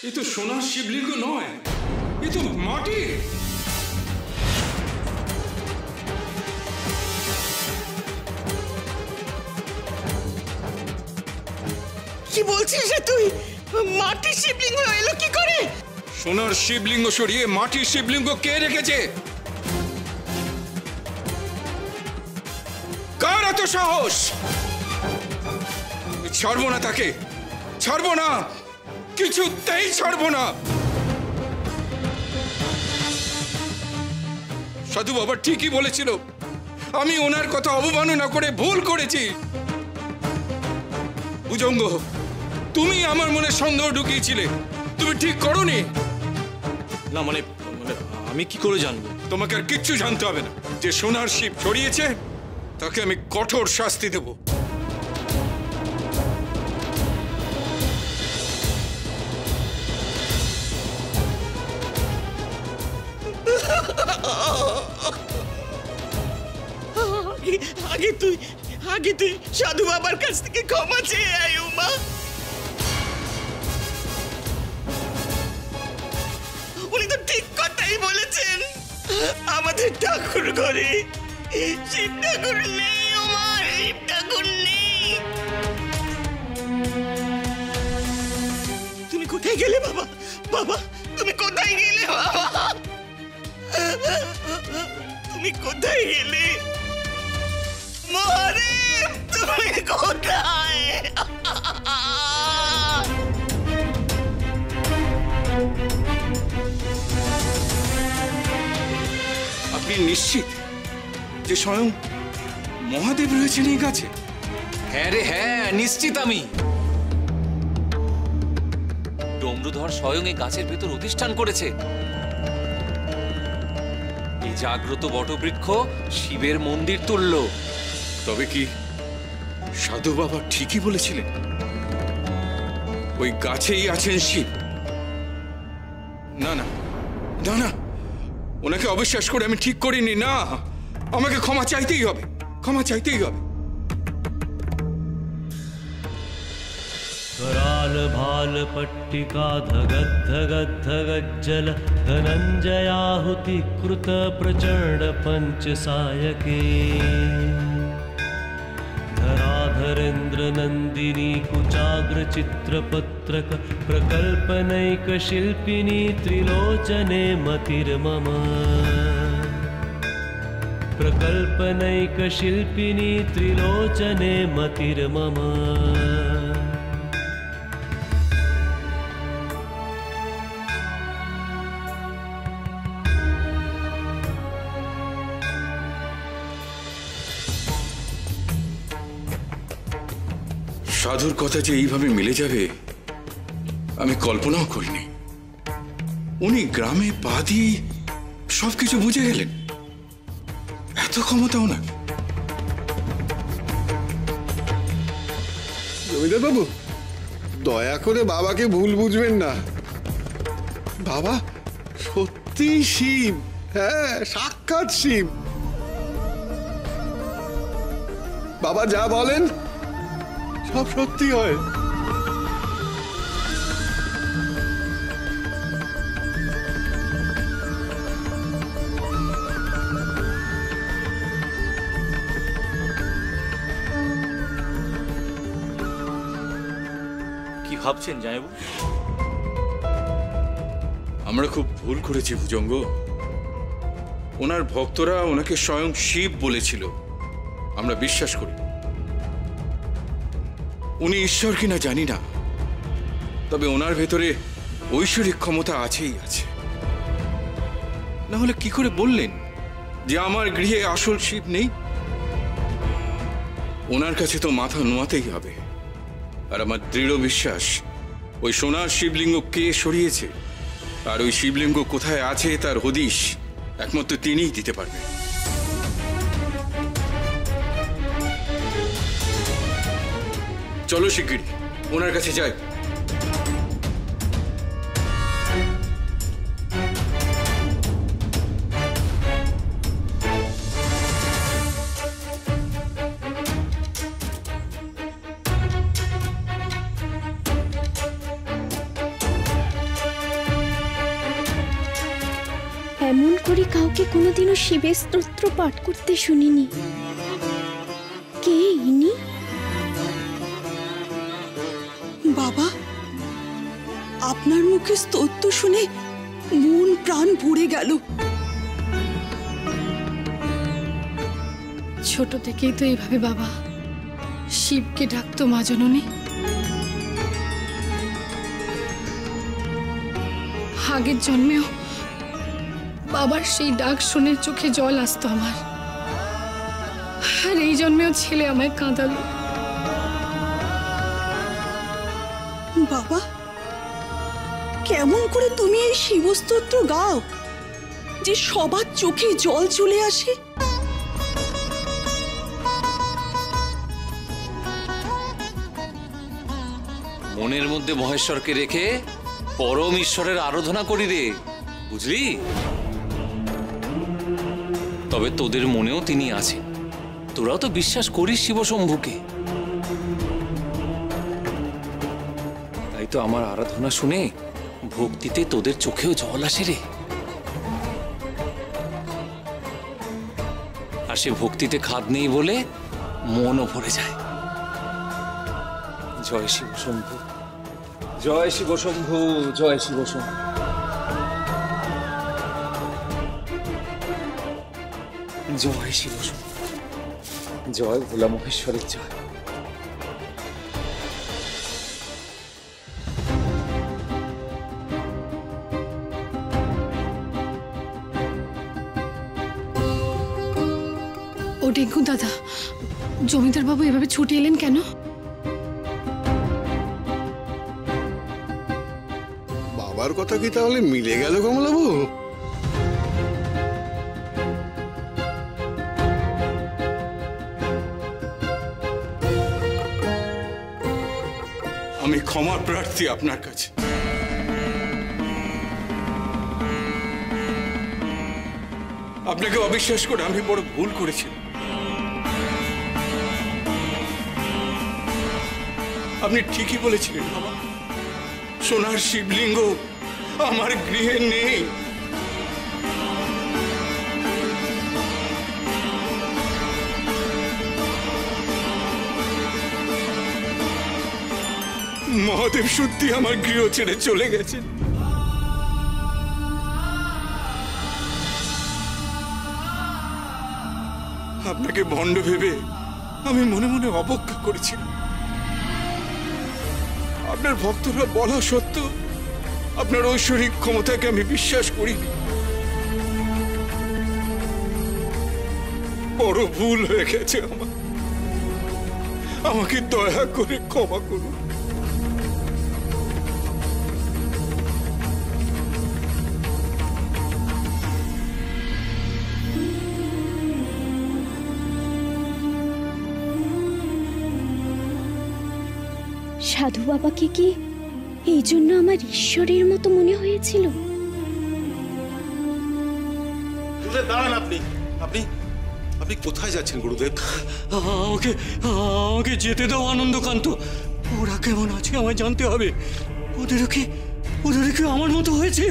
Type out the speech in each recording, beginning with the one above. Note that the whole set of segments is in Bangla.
এ তো সোনার শিবলিঙ্গ নয়, এ তো মাটি। কি বলছিস রে তুই? মাটির শিবলিঙ্গ এলো কি করে? সোনার শিবলিঙ্গ সরিয়ে মাটির শিবলিঙ্গ কে রেখেছে? কার এত সাহস? ছাড়বো না তাকে, ছাড়বো না, কিছুতেই ছাড়বো না। সাধু বাবা ঠিকই বলেছিল, আমি ওনার কথা অবমাননা করে ভুল করেছি। ভুজঙ্গ, তুমি আমার মনে সন্দেহ ঢুকিয়েছিলে, তুমি ঠিক করোনি। না মানে আমি কি করে জানবো? তোমাকে আর কিচ্ছু জানতে হবে না। যে সোনার শিব ছড়িয়েছে তাকে আমি কঠোর শাস্তি দেব। আগে তুই সাধু বাবার কাছ থেকে ক্ষমা চেয়ে আয় উমা। উনি তো ঠিক কথাই বলেছেন। আমাদের ঠাকুর ঘরে শিব ঠাকুর নেই উমা, শিব ঠাকুর নেই। তুমি কোথায় গেলে বাবা? বাবা তুমি কোথায় গেলে বাবা? তুমি কোথায় গেলে? মহাদেব তুমি কোথায়? আপনি নিশ্চিত যে স্বয়ং মহাদেব রয়েছেন এই গাছে? হ্যাঁ রে হ্যাঁ, নিশ্চিত আমি। ডমরুধর স্বয়ং এই গাছের ভেতর অধিষ্ঠান করেছে। এই জাগ্রত বটবৃক্ষ শিবের মন্দির তুল্য। তবে কি সাধু বাবা ঠিকই বলেছিলেন? ওই গাছেই আছেন শিব? না না না না, ওনাকে অবিশ্বাস করে আমি ঠিক করিনি। না, আমাকে ক্ষমা চাইতেই হবে, ক্ষমা চাইতেই হবে। कराल भाल पट्टिका धगद् धगद् धगज्जल धनञ्जयाहुति कृत प्रचंड पंचसायके धराधरेन्द्र नंदिनी कुचाग्र चित्रपत्रक प्रकल्पनैक शिल्पिनी त्रिलोचने मतिर्मम प्रकल्पनैक शिल्पिनी त्रिलोचने मतिर्मम। সাধুর কথা যে এইভাবে মিলে যাবে আমি কল্পনাও করিনি। উনি গ্রামে পা দিয়ে সবকিছু বুঝে গেলেন, এত ক্ষমতা ওনার। জমিদার বাবু, দয়া করে বাবাকে ভুল বুঝবেন না। বাবা সত্যি শিব, হ্যাঁ সাক্ষাৎ শিব। বাবা যা বলেন সব সত্যি হয়। কি ভাবছেন জামাইবাবু? আমরা খুব ভুল করেছি ভুজঙ্গ। ওনার ভক্তরা ওনাকে স্বয়ং শিব বলেছিল, আমরা বিশ্বাস করি। উনি ঈশ্বর কিনা জানি না, তবে ওনার ভেতরে ঐশ্বরিক ক্ষমতা আছেই আছে। না হলে কি করে বললেন যে আমার গৃহে আসল শিব নেই? ওনার কাছে তো মাথা নোয়াতেই হবে। আর আমার দৃঢ় বিশ্বাস ওই সোনার শিবলিঙ্গ কে সরিয়েছে আর ওই শিবলিঙ্গ কোথায় আছে তার হদিশ একমাত্র তিনিই দিতে পারবেন। চলো শিগগিরি ওনার কাছে যাই। অমন করে কাউকে কোনোদিনও শিবের স্তোত্র পাঠ করতে শুনিনি। কে ইনি? বাবা, আপনার মুখে স্তোত্র শুনে মন প্রাণ ভরে গেল। ছোট থেকেই তো এইভাবে বাবা শিবকে ডাকতো মা জননী। আগের জন্মেও বাবার সেই ডাক শুনে চোখে জল আসতো আমার, আর এই জন্মেও ছেলে আমায় কাঁদালো। বাবা, কেমন করে তুমি এই শিবস্তোত্র গাও যে সবার চোখে জল চলে আসে? মনের মধ্যে মহেশ্বরকে রেখে পরম ঈশ্বরের আরাধনা করি রে, বুঝলি? তবে তোদের মনেও তিনি আছেন, তোরাও তো বিশ্বাস করিস শিবশম্ভুকে। তাই তো আমার আরাধনা শুনে ভক্তিতে তোদের চোখেও জল আসে রে। আর সে ভক্তিতে খাদ নেই বলে মনও ভরে যায়। জয় শিবশম্ভু, জয় শিবশম্ভু, জয় শিবশম্ভু। জয় শিবশম্ভু, জয় ভোলা মহেশ্বরের জয়। ও টেঙ্কু দাদা, জমিদার বাবু এভাবে ছুটে এলেন কেন? বাবার কথা কি তাহলে মিলে গেল কমলাবাবু? আমি ক্ষমা প্রার্থী আপনার কাছে। আপনাকে অবিশ্বাস করে আমি বড় ভুল করেছি। আপনি ঠিকই বলেছিলেন বাবা, সোনার শিবলিঙ্গ আমার গৃহে নেই। মহাদেব সত্যি আমার গৃহ ছেড়ে চলে গেছেন। আপনাকে ভণ্ড ভেবে আমি মনে মনে অবজ্ঞা করেছিলাম। আপনার ভক্তরা বলা সত্ত্বেও আপনার ঐশ্বরিক ক্ষমতাকে আমি বিশ্বাস করিনি। বড় ভুল হয়ে গেছে আমার, আমাকে দয়া করে ক্ষমা করুন। সাধু বাবাকে কি এই জন্য আমার ঈশ্বরের মতো মনে হয়েছিল? দাঁড়ান, আপনি আপনি আপনি কোথায় যাচ্ছেন গুরুদেব? আমাকে আমাকে যেতে দাও আনন্দকান্ত। ওরা কেমন আছে আমায় জানতে হবে। ওদেরও কি আমার মতো হয়েছে?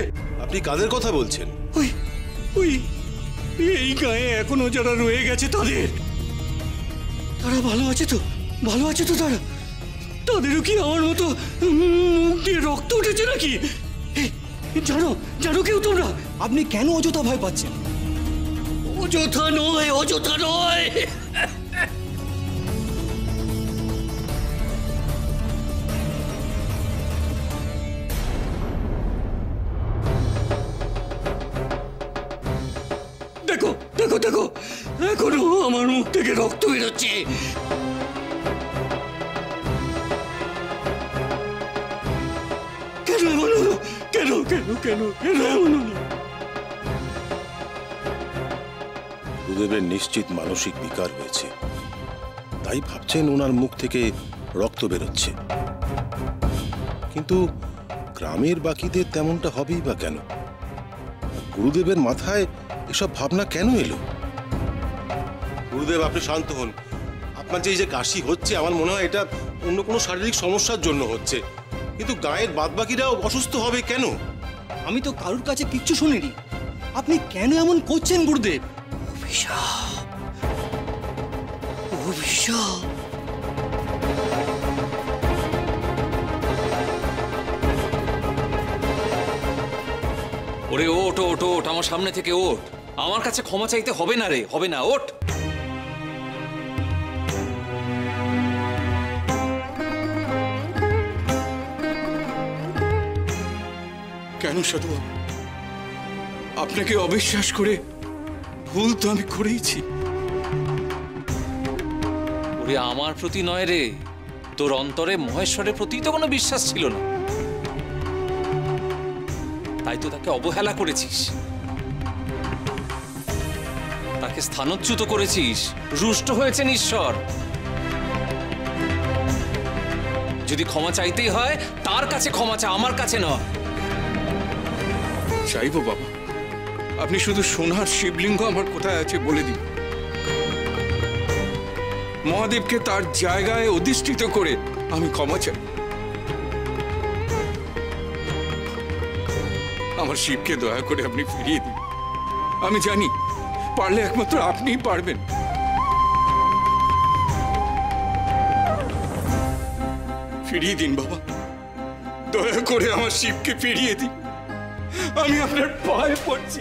আপনি কাদের কথা বলছেন? ওই ওই এই গায়ে এখনো যারা রয়ে গেছে তারা ভালো আছে তো? ভালো আছে তো তারা? তাদেরও কি আমার মতো মুখ দিয়ে রক্ত উঠেছে নাকি? জানো কেউ তোমরা? আপনি কেন অযথা ভয় পাচ্ছেন? অযথা নয়। দেখো এখনো আমার মুখ থেকে রক্ত বেরোচ্ছে। কেন এমন হলো? কেন এমন হলো? গুরুদেবের নিশ্চিত মানসিক বিকার হয়েছে, তাই ভাবছেন ওনার মুখ থেকে রক্ত বেরোচ্ছে। কিন্তু গ্রামের বাকিদের তেমনটা হবেই বা কেন? গুরুদেবের মাথায় এসব ভাবনা কেন এলো? গুরুদেব, আপনি শান্ত হন। আপনার যে কাশি হচ্ছে, আমার মনে হয় এটা অন্য কোনো শারীরিক সমস্যার জন্য হচ্ছে। কিন্তু গায়ের বাদবাকিরাও অসুস্থ হবে কেন? আমি তো কারুর কাছে কিচ্ছু শুনিনি। আপনি কেন এমন করছেন গুরুদেব? অভিশাপ, অভিশাপ। ওরে ওঠ ওঠ ওঠ, আমার সামনে থেকে ওঠ। আমার কাছে ক্ষমা চাইতে হবে না রে, হবে না, ওঠ। কেন সাধু বাবা? আপনাকে অবিশ্বাস করে ভুল তো আমি করেইছি। ওরে আমার প্রতি নয় রে, তোর অন্তরে মহেশ্বরের প্রতি তো কোনো বিশ্বাস ছিল না, তাই তো তাকে অবহেলা করেছিস, তাকে স্থানচ্যুত করেছিস, রুষ্ট হয়েছেন ঈশ্বর। যদি ক্ষমা চাইতেই হয় তার কাছে ক্ষমা চা, আমার কাছে নয়। চাইবো বাবা, আপনি শুধু সোনার শিবলিঙ্গ আমার কোথায় আছে বলে দিন। মহাদেবকে তার জায়গায় অধিষ্ঠিত করে আমি ক্ষমা চাই। আমার শিবকে দয়া করে আপনি ফিরিয়ে দিন। আমি জানি পারলে একমাত্র আপনিই পারবেন। ফিরিয়ে দিন বাবা, দয়া করে আমার শিবকে ফিরিয়ে দিন। আমি আপনার পায়ে পড়ছি,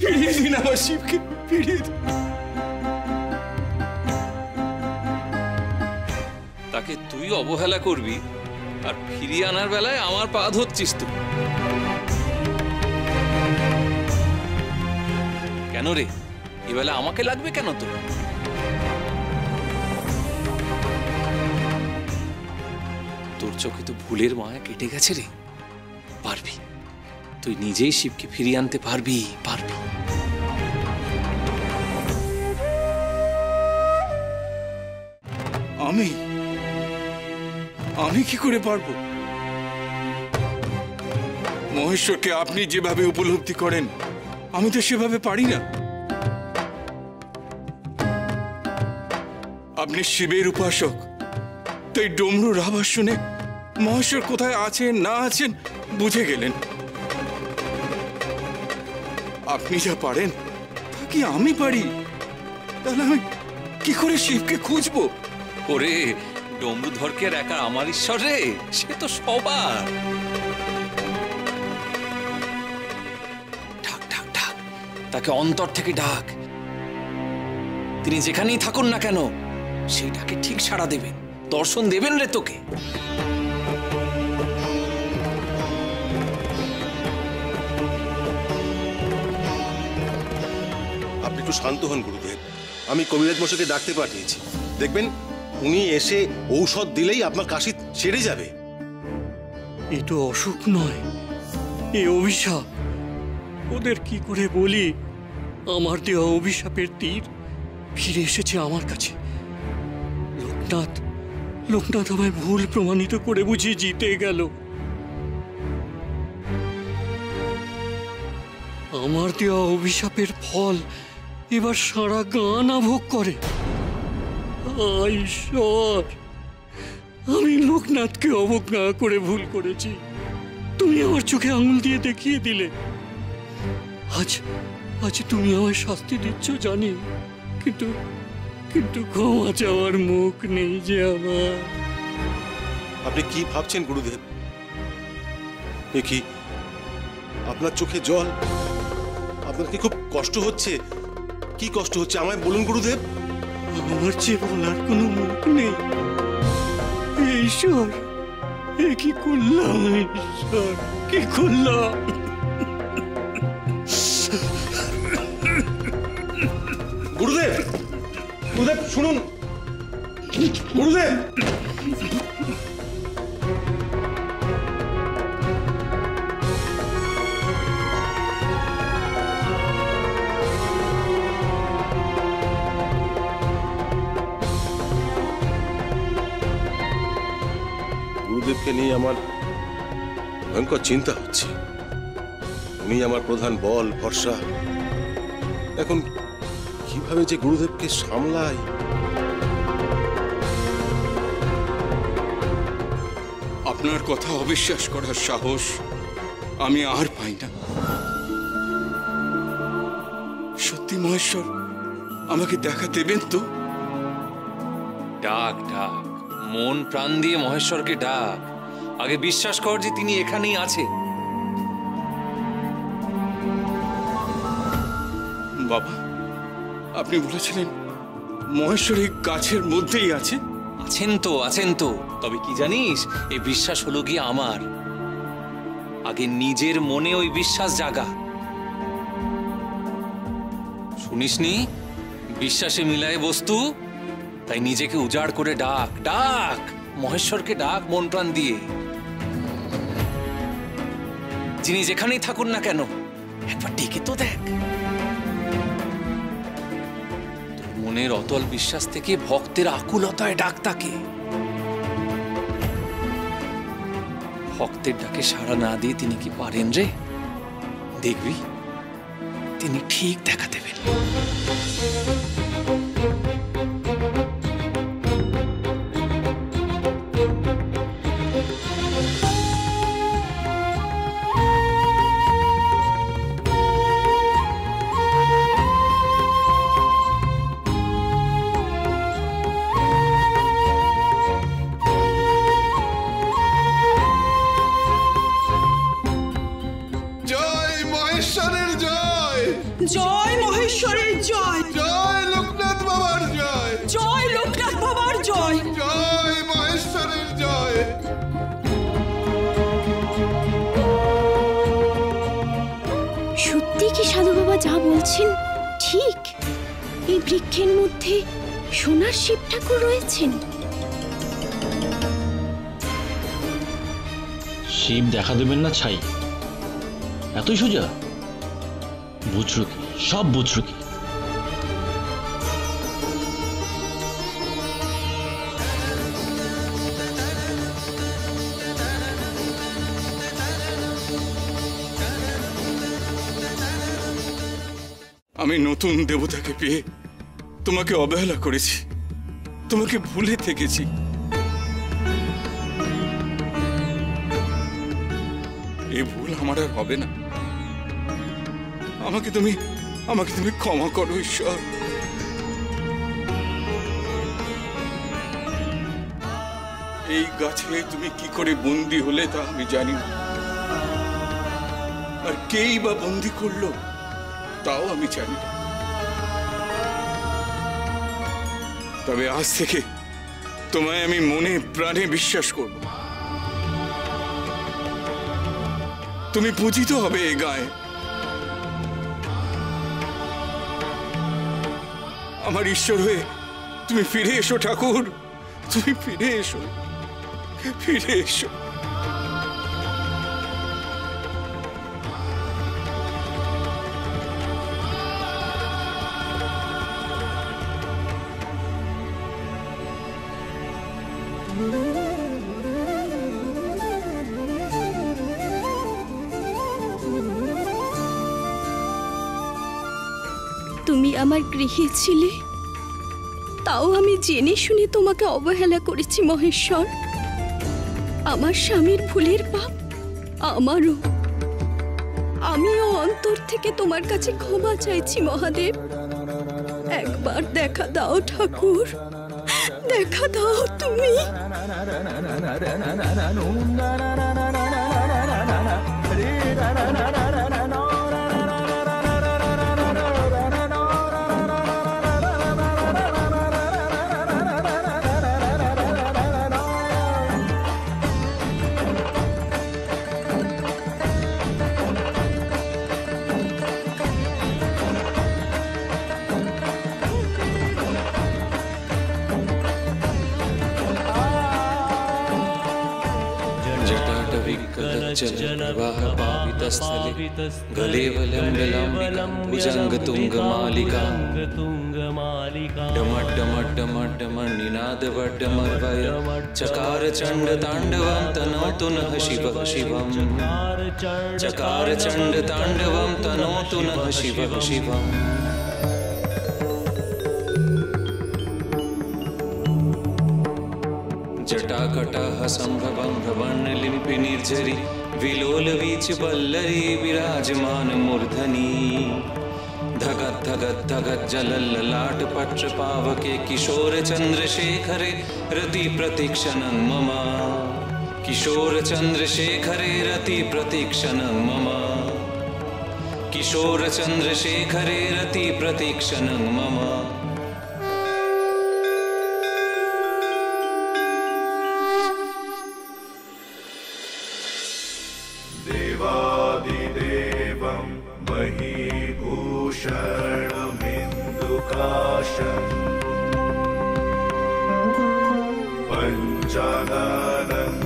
ফিরিয়ে দিন আমার শিবকে, ফিরিয়ে দিন। তাকে তুই অবহেলা করবি আর ফিরিয়ে আনার বেলায় আমার পা ধরছিস তুই। কেন রে, এবেলা আমাকে লাগবে কেন তোর? তোর চোখে তো ভুলের মায়া কেটে গেছে রে, পারবি, তুই নিজেই শিবকে ফিরিয়ে আনতে পারবি, পারবি। আমি কি করে পারবো? মহেশ্বরকে আপনি যেভাবে উপলব্ধি করেন আমি তো সেভাবে পারি না। আপনি শিবের উপাসক, তাই ডমরুর আওয়াজ শুনে মহেশ্বর কোথায় আছেন না আছেন বুঝে গেলেন। আপনি যা পারেন তা কি আমি পারি? তাহলে আমি কি করে শিবকে খুঁজবো? ওরে ডমরুধরকে একা আমার ঈশ্বর রে, সে তো সবার। ডাক ডাক ডাক, তাকে অন্তর থেকে ডাক। তিনি যেখানেই থাকুন না কেন সেই ডাকে ঠিক সাড়া দেবেন, দর্শন দেবেন রে তোকে। আপনি একটু শান্ত হন গুরুদেব, আমি কবিরাজ মশাইকে ডাকতে পাঠিয়েছি। দেখবেন উনি এসে ঔষধ দিলেই আপনার কাশি সেরে যাবে। এ তো অসুখ নয়, এ অভিশাপ। ওদের কি করে বলি আমার দেওয়া অভিশাপের তীর ফিরে এসেছে আমার কাছে। লোকনাথ আমায় ভুল প্রমাণিত করে বুঝি জিতে গেল। আমার দেওয়া অভিশাপের ফল এবার সারা গান ভোগ করে। ঈশ্বর, আমি লোকনাথকে অবজ্ঞা করে ভুল করেছি। তুমি আমার চোখে আঙুল দিয়ে দেখিয়ে দিলে। আজ তুমি আমায় শাস্তি দিচ্ছ জানি, কিন্তু ক্ষমা চাওয়ার মুখ নেই যে আমার। আপনি কি ভাবছেন গুরুদেব? এ কি আপনার চোখে জল? আপনার কি খুব কষ্ট হচ্ছে? কি কষ্ট হচ্ছে আমায় বলুন গুরুদেব। আমার যে বলার কোনো মুখ নেই। ঈশ্বর, এ কি করলাম? ঈশ্বর, কি করলাম? গুরুদেব, গুরুদেব শুনুন, গুরুদেব। গুরুদেবকে নিয়ে আমার ভয়ঙ্কর চিন্তা হচ্ছে। উনি আমার প্রধান বল, ভরসা। এখন কিভাবে যে গুরুদেবকে সামলাই। আপনার কথা অবিশ্বাস করার সাহস আমি আর পাই না। সত্যি মহেশ্বর আমাকে দেখা দেবেন তো? ডাক ডাক, মন প্রাণ দিয়ে মহেশ্বরকে ডাক। আগে বিশ্বাস কর যে তিনি এখানেই আছেন। বাবা, আপনি বলেছিলেন মহেশ্বর এই গাছের মধ্যেই আছে। আছেন তো, আছেন তো। তবে কি জানিস, এই বিশ্বাস হলো গিয়ে আমার। আগে নিজের মনে ওই বিশ্বাস জাগা। শুনিসনি, বিশ্বাসে মিলায় বস্তু। তাই নিজেকে উজাড় করে ডাক ডাক, মহেশ্বরকে ডাক মন প্রাণ দিয়ে। যিনি যেখানেই থাকুন না কেন, একবার ডেকে তো দেখ। তোর মনের অতল বিশ্বাস থেকে ভক্তের আকুলতায় ডাক তাকে। ভক্তের ডাকে সাড়া না দিয়ে তিনি কি পারেন রে? দেখবি তিনি ঠিক দেখা দেবেন। জয় মহেশ্বরের জয়, জয় মহেশ্বরের জয়, জয় লোকনাথ বাবার জয়, জয় লোকনাথ বাবার জয়, জয় মহেশ্বরের জয়। সত্যি কি সাধু বাবা যা বলছেন ঠিক? এই বৃক্ষের মধ্যে সোনার শিব ঠাকুর রয়েছেন। শিব দেখা দেবেন না ছাই? এতই সোজা? বুঝছো কি? সব বুঝছো কি? আমি নতুন দেবতাকে পেয়ে তোমাকে অবহেলা করেছি, তোমাকে ভুলে থেকেছি। এই ভুল আমার আর হবে না। আমাকে তুমি ক্ষমা করো ঈশ্বর। এই গাছে তুমি কি করে বন্দী হলে তা আমি জানি না, আর কেই বা বন্দী করলো তাও আমি জানি না। তবে আজ থেকে তোমায় আমি মনে প্রাণে বিশ্বাস করব। তুমি পূজিত হবে এই গায়ে। আমার ঈশ্বর হয়ে তুমি ফিরে এসো ঠাকুর, তুমি ফিরে এসো, ফিরে এসো। তুমি আমার গৃহে ছিলে, তাও আমি জেনে শুনে তোমাকে অবহেলা করেছি মহেশ্বর। আমার স্বামীর ভুলের পাপ আমারও। আমিও অন্তর থেকে তোমার কাছে ক্ষমা চাইছি মহাদেব। একবার দেখা দাও ঠাকুর, দেখা দাও তুমি। चकार चंड तांडवं तनोतु नः शिवः शिवम्। चकार चंड तांडवं तनोतु नः शिवः शिवम्। जटाकटाः संभवं भ्रमणलिम्पि निर्झरि विलोलवीच वल्लरी विराजमान मूर्धनि। धगत धगत धगत जलल्ललाट पत्र पावके किशोर चंद्रशेखरे रति प्रतीक्षणं मम किशोर चंद्रशेखरे रति प्रतीक्षणं मम किशोर चंद्रशेखरे रति प्रतीक्षणं मम देवादिदेवं महीभूषणमिन्दुकाशम् पञ्चाननं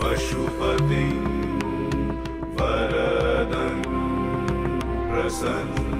पशुपतिं वरदं प्रसन्न